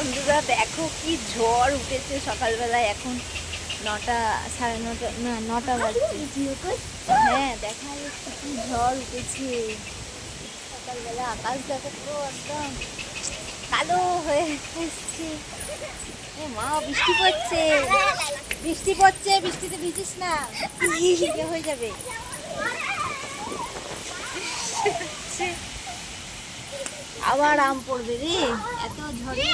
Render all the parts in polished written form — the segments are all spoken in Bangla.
বন্ধুরা দেখো কি ঝড় উঠেছে সকালবেলায়। এখন 9টা 9:30 না 9টা বাজছে। হ্যাঁ দেখা যাচ্ছে কি ঝড় উঠেছে সকালবেলা। আকাশ দেখো পুরো একদম কালো হয়ে এসছে। এ মা বৃষ্টি পড়ছে, বৃষ্টি পড়ছে, বৃষ্টিতে ভিজিস না, ইয়ে হয়ে যাবে। আবার আম পড়বে রে এত ঝড়ে।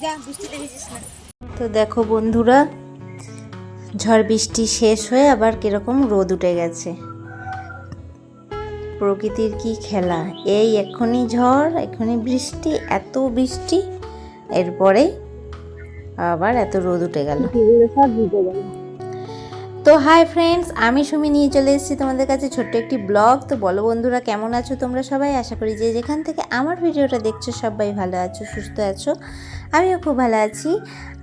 যা বৃষ্টিতে ভিজিস না। তো দেখো বন্ধুরা, ঝড় বৃষ্টি শেষ হয়ে আবার কিরকম রোদ উঠে গেছে। প্রকৃতির কি খেলা! এই এক্ষুনি ঝড়, এক্ষুনি বৃষ্টি, এত বৃষ্টি, এরপরে আবার এত রোদ উঠে গেল। তো হাই ফ্রেন্ডস, আমি সুমি নিয়ে চলে এসেছি তোমাদের কাছে ছোট্ট একটি ব্লগ। তো বলো বন্ধুরা, কেমন আছো তোমরা সবাই? আশা করি যে যেখান থেকে আমার ভিডিওটা দেখছো সবাই ভালো আছো, সুস্থ আছো। আমিও খুব ভালো আছি।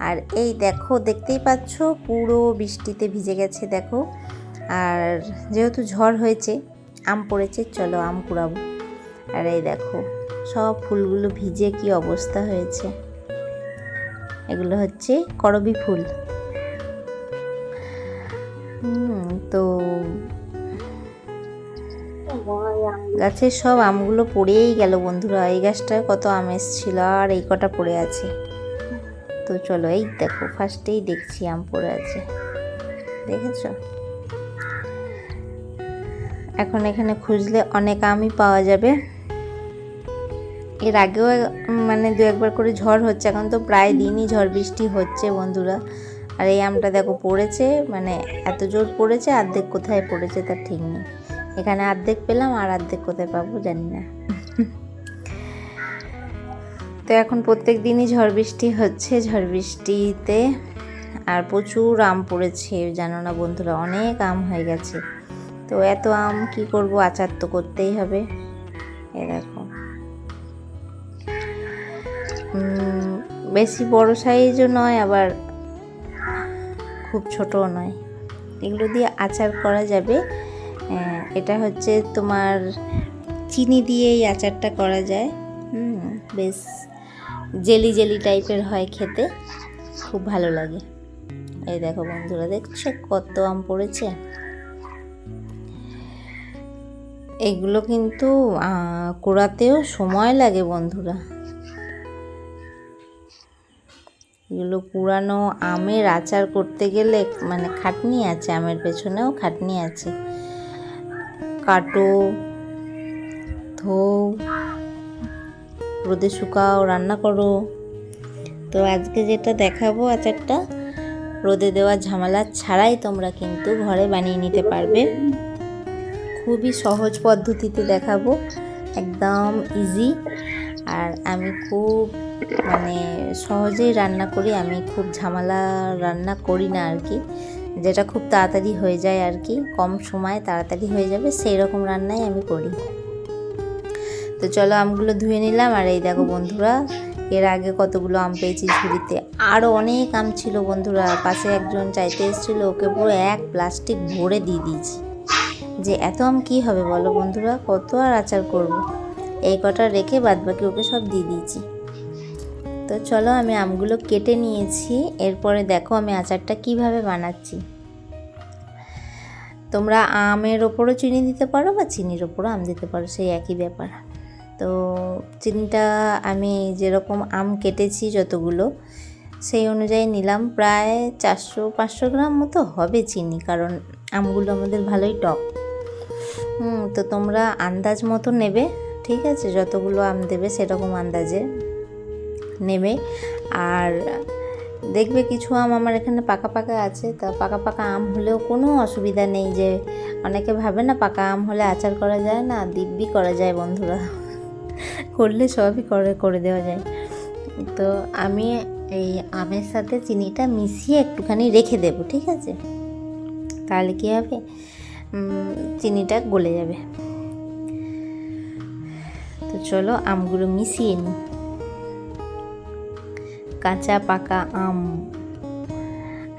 আর এই দেখো, দেখতেই পাচ্ছ পুরো বৃষ্টিতে ভিজে গেছে দেখো। আর যেহেতু ঝড় হয়েছে, আম পড়েছে, চলো আম কুড়াবো। আর এই দেখো সব ফুলগুলো ভিজে কি অবস্থা হয়েছে। এগুলো হচ্ছে করবী ফুল। তো গাছের সব আমগুলো পড়েই গেল বন্ধুরা। এই গাছটায় কত আম এসেছিল আর এই কটা পড়ে আছে। তো চলো, এই দেখো ফার্স্টেই দেখছি আম পড়ে আছে, দেখেছো? এখন এখানে খুঁজলে অনেক আমই পাওয়া যাবে। এর আগেও মানে দু একবার করে ঝড় হচ্ছে, এখন তো প্রায় দিনই ঝড় বৃষ্টি হচ্ছে বন্ধুরা। আর এই আমটা দেখো পড়েছে, মানে এত জোর পড়েছে, অর্ধেক কোথায় পড়েছে তার ঠিক নেই। এখানে অর্ধেক পেলাম, আর অর্ধেক কোথায় পাবো জানি না। তো এখন প্রত্যেক দিনই ঝড় বৃষ্টি হচ্ছে, ঝড় বৃষ্টিতে আর প্রচুর আম পড়েছে জানো না বন্ধুরা, অনেক আম হয়ে গেছে। তো এত আম কি করব, আচার তো করতেই হবে। এ দেখো বেশি বড় সাইজও নয়, আবার খুব ছোটও নয়। এগুলো দিয়ে আচার করা যাবে। এটা হচ্ছে তোমার চিনি দিয়ে এই আচারটা করা যায়। বেশ জেলি জেলি টাইপের হয় খেতে, খুব ভালো লাগে। এই দেখো বন্ধুরা, দেখছো কত আম পড়েছে। এগুলো কিন্তু কুড়াতেও সময় লাগে বন্ধুরা। এগুলো কুড়ানো, আমের আচার করতে গেলে মানে খাটনি আছে, আমের পেছনেও খাটনি আছে। কাটো, ধোও, রোদে শুকাও, রান্না করো। তো আজকে যেটা দেখাবো আচারটা, রোদে দেওয়া ঝামেলা ছাড়াই তোমরা কিন্তু ঘরে বানিয়ে নিতে পারবে। খুবই সহজ পদ্ধতিতে দেখাবো, একদম ইজি। আর আমি খুব মানে সহজেই রান্না করি, আমি খুব ঝামেলা রান্না করি না আর কি। যেটা খুব তাড়াতাড়ি হয়ে যায় আর কি, কম সময়ে তাড়াতাড়ি হয়ে যাবে সেই রকম রান্নাই আমি করি। তো চলো আমগুলো ধুয়ে নিলাম। আর এই দেখো বন্ধুরা, এর আগে কতগুলো আম পেয়েছি ঝুড়িতে, আরও অনেক আম ছিল বন্ধুরা। পাশে একজন চাইতে এসেছিলো, ওকে পুরো এক প্লাস্টিক ভরে দিয়ে দিয়েছি। যে এত আম কী হবে বলো বন্ধুরা, কত আর আচার করব। এই কটা রেখে বাদবাকি ওকে সব দিয়ে দিয়েছি। তো চলো, আমি আমগুলো কেটে নিয়েছি। এরপরে দেখো আমি আচারটা কিভাবে বানাচ্ছি। তোমরা আমের ওপরও চিনি দিতে পারো বা চিনির ওপরও আম দিতে পারো, সেই একই ব্যাপার। তো চিনিটা আমি যেরকম আম কেটেছি যতগুলো, সেই অনুযায়ী নিলাম। প্রায় 400-500 গ্রাম মতো হবে চিনি, কারণ আমগুলো আমাদের ভালোই টক। তো তোমরা আন্দাজ মতো নেবে, ঠিক আছে? যতগুলো আম দেবে সেরকম আন্দাজে নেবে। আর দেখবে কিছু আম আমার এখানে পাকা পাকা আছে, তা পাকা পাকা আম হলেও কোনো অসুবিধা নেই। যে অনেকে ভাবে না পাকা আম হলে আচার করা যায় না, দিব্যি করা যায় বন্ধুরা, করলে সবই করে দেওয়া যায়। তো আমি এই আমের সাথে চিনিটা মিশিয়ে একটুখানি রেখে দেব, ঠিক আছে? তাহলে কী হবে, চিনিটা গলে যাবে। তো চলো আমগুলো মিশিয়ে নিই। কাঁচা পাকা আম,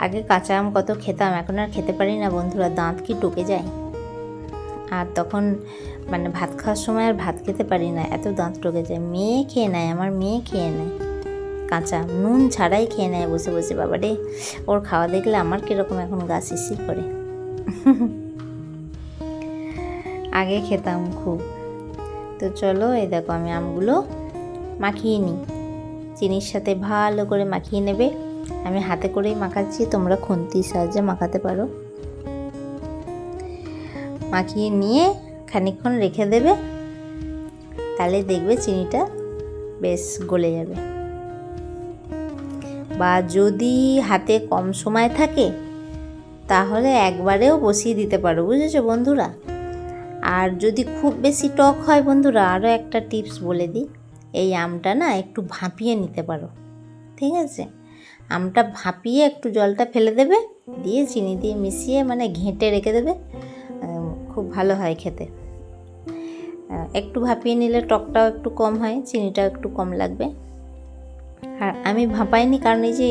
আগে কাঁচা আম কত খেতাম, এখন আর খেতে পারি না বন্ধুরা, দাঁত কি টকে যায়। আর তখন মানে ভাত খাওয়ার সময় আর ভাত খেতে পারি না, এত দাঁত টকে যায়। মেয়ে খেয়ে নেয়, আমার মেয়ে খেয়ে নেয়, কাঁচা নুন ছাড়াই খেয়ে নেয় বসে বসে। বাবা রে, ওর খাওয়া দেখলে আমার কীরকম এখন গা শিরশির করে। আগে খেতাম খুব। তো চলো, এই দেখো আমি আমগুলো মাখিয়ে নিই, চিনির সাথে ভালো করে মাখিয়ে নেবে। আমি হাতে করেই মাখাচ্ছি, তোমরা খুন্তির সাহায্যে মাখাতে পারো। মাখিয়ে নিয়ে খানিকক্ষণ রেখে দেবে, তাহলে দেখবে চিনিটা বেশ গলে যাবে। বা যদি হাতে কম সময় থাকে তাহলে একবারেও বসিয়ে দিতে পারো, বুঝেছো বন্ধুরা। আর যদি খুব বেশি টক হয় বন্ধুরা, আরও একটা টিপস বলে দিই, এই আমটা না একটু ভাপিয়ে নিতে পারো, ঠিক আছে। আমটা ভাপিয়ে একটু জলটা ফেলে দেবে, দিয়ে চিনি দিয়ে মিশিয়ে মানে ঘেঁটে রেখে দেবে, খুব ভালো হয় খেতে। একটু ভাপিয়ে নিলে টকটাও একটু কম হয়, চিনিটাও একটু কম লাগবে। আর আমি ভাপাইনি কারণ এই যে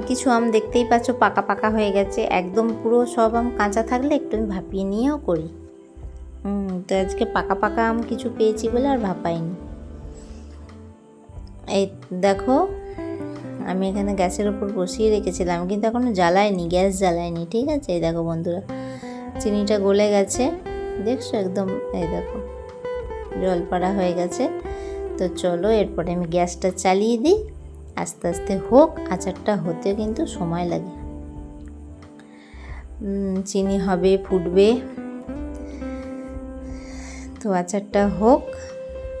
কিছু আম দেখতেই পাচ্ছ পাকা পাকা হয়ে গেছে, একদম পুরো সব আম কাঁচা থাকলে একটু আমি ভাপিয়ে নিয়েও করি। তো আজকে পাকা পাকা আম কিছু পেয়েছি বলে আর ভাপাইনি। এই দেখো আমি এখানে গ্যাসের ওপর বসিয়ে রেখেছিলাম, কিন্তু এখনও জ্বালাইনি, গ্যাস জ্বালাইনি, ঠিক আছে। এই দেখো বন্ধুরা, চিনিটা গলে গেছে, দেখছো একদম, এই দেখো জল পড়া হয়ে গেছে। তো চলো এরপরে আমি গ্যাসটা চালিয়ে দিই, আস্তে আস্তে হোক। আচারটা হতে কিন্তু সময় লাগে, চিনি হবে, ফুটবে। তো আচারটা হোক,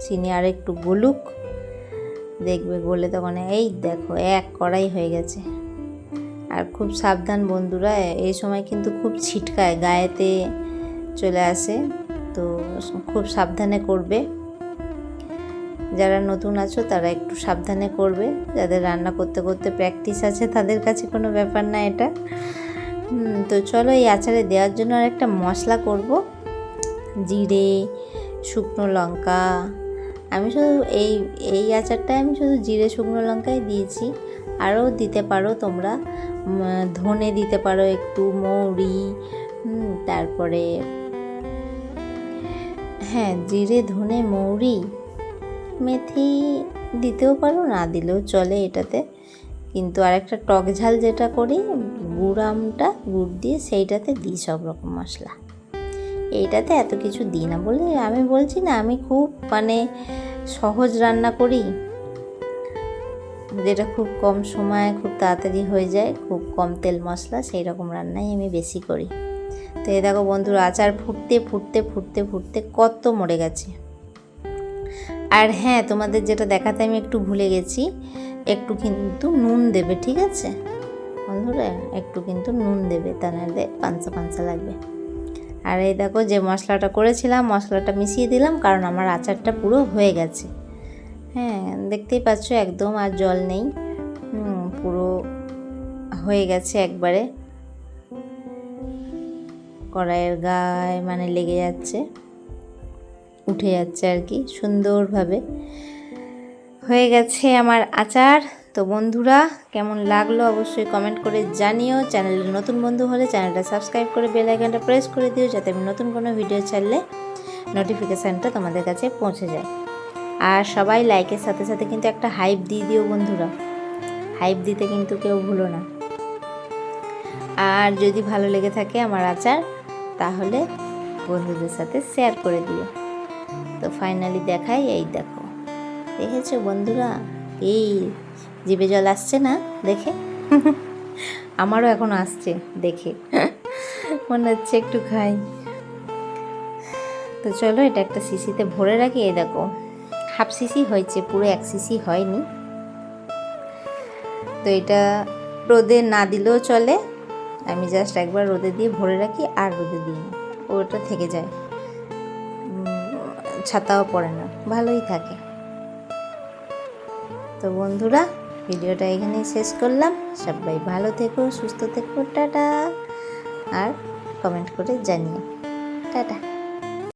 চিনি আর একটু গলুক, দেখবে গলে তখন এই দেখো এক কড়াই হয়ে গেছে। আর খুব সাবধান বন্ধুরা, এই সময় কিন্তু খুব ছিটকায়, গায়েতে চলে আসে, তো খুব সাবধানে করবে। যারা নতুন আছো তারা একটু সাবধানে করবে, যাদের রান্না করতে করতে প্র্যাকটিস আছে তাদের কাছে কোনো ব্যাপার না এটা। তো চলো এই আচারে দেওয়ার জন্য আর একটা মশলা করব, জিরে, শুকনো লঙ্কা। আমি শুধু এই আচারটায় আমি শুধু জিরে শুকনো লঙ্কাই দিয়েছি, আরও দিতে পারো তোমরা, ধনে দিতে পারো একটু, মৌরি, তারপরে হ্যাঁ জিরে, ধনে, মৌরি, মেথি দিতেও পারো, না দিলেও চলে এটাতে। কিন্তু আর একটা টক ঝাল যেটা করি, গুড় আমটা গুড় দিয়ে সেইটাতে দিই সব রকম মশলা। এইটাতে এত কিছু দিই না বলে আমি বলছি না, আমি খুব মানে সহজ রান্না করি, যেটা খুব কম সময়ে খুব তাড়াতাড়ি হয়ে যায়, খুব কম তেল মশলা, সেই রকম রান্নাই আমি বেশি করি। তো এই দেখো বন্ধুরা, আচার ফুটতে ফুটতে ফুটতে ফুটতে কত মরে গেছে। আর হ্যাঁ, তোমাদের যেটা দেখাতে আমি একটু ভুলে গেছি, একটু কিন্তু নুন দেবে, ঠিক আছে বন্ধুরা, একটু কিন্তু নুন দেবে, তা নাহলে পাঞ্চা পাঞ্চা লাগবে। আর এই দেখো যে মশলাটা করেছিলাম, মশলাটা মিশিয়ে দিলাম, কারণ আমার আচারটা পুরো হয়ে গেছে। হ্যাঁ দেখতেই পাচ্ছ একদম আর জল নেই, পুরো হয়ে গেছে একবারে, কড়াইয়ের গায়ে মানে লেগে যাচ্ছে, উঠে যাচ্ছে আর কি, সুন্দরভাবে হয়ে গেছে আমার আচার। তো বন্ধুরা কেমন লাগলো অবশ্যই কমেন্ট করে জানিও। চ্যানেলের নতুন বন্ধু হলে চ্যানেলটা সাবস্ক্রাইব করে বেল আইকনটা প্রেস করে দিও, যাতে আমি নতুন কোনো ভিডিও ছাড়লে নোটিফিকেশানটা তোমাদের কাছে পৌঁছে যায়। আর সবাই লাইকের সাথে সাথে কিন্তু একটা হাইপ দিয়ে দিও বন্ধুরা, হাইপ দিতে কিন্তু কেউ ভুলো না। আর যদি ভালো লেগে থাকে আমার আচার, তাহলে বন্ধুদের সাথে শেয়ার করে দিও। তো ফাইনালি দেখাই, এই দেখো, দেখেছো বন্ধুরা, এই জিভে জল আসছে না দেখে? আমারও এখন আসছে দেখে, মনে হচ্ছে একটু খাই। তো চলো এটা একটা শিশিতে ভরে রাখি। এই দেখো হাফ শিশি হয়েছে, পুরো 1 শিশি হয়নি। তো এটা রোদে না দিলেও চলে, আমি জাস্ট একবার রোদে দিয়ে ভরে রাখি, আর রোদে দিই না, ওটা থেকে যায়, ছাতাও পড়ে না, ভালোই থাকে। তো বন্ধুরা ভিডিওটা এখানেই শেষ করলাম, সবাই ভালো থেকো, সুস্থ থেকো, টাটা। আর কমেন্ট করে জানিও, টাটা।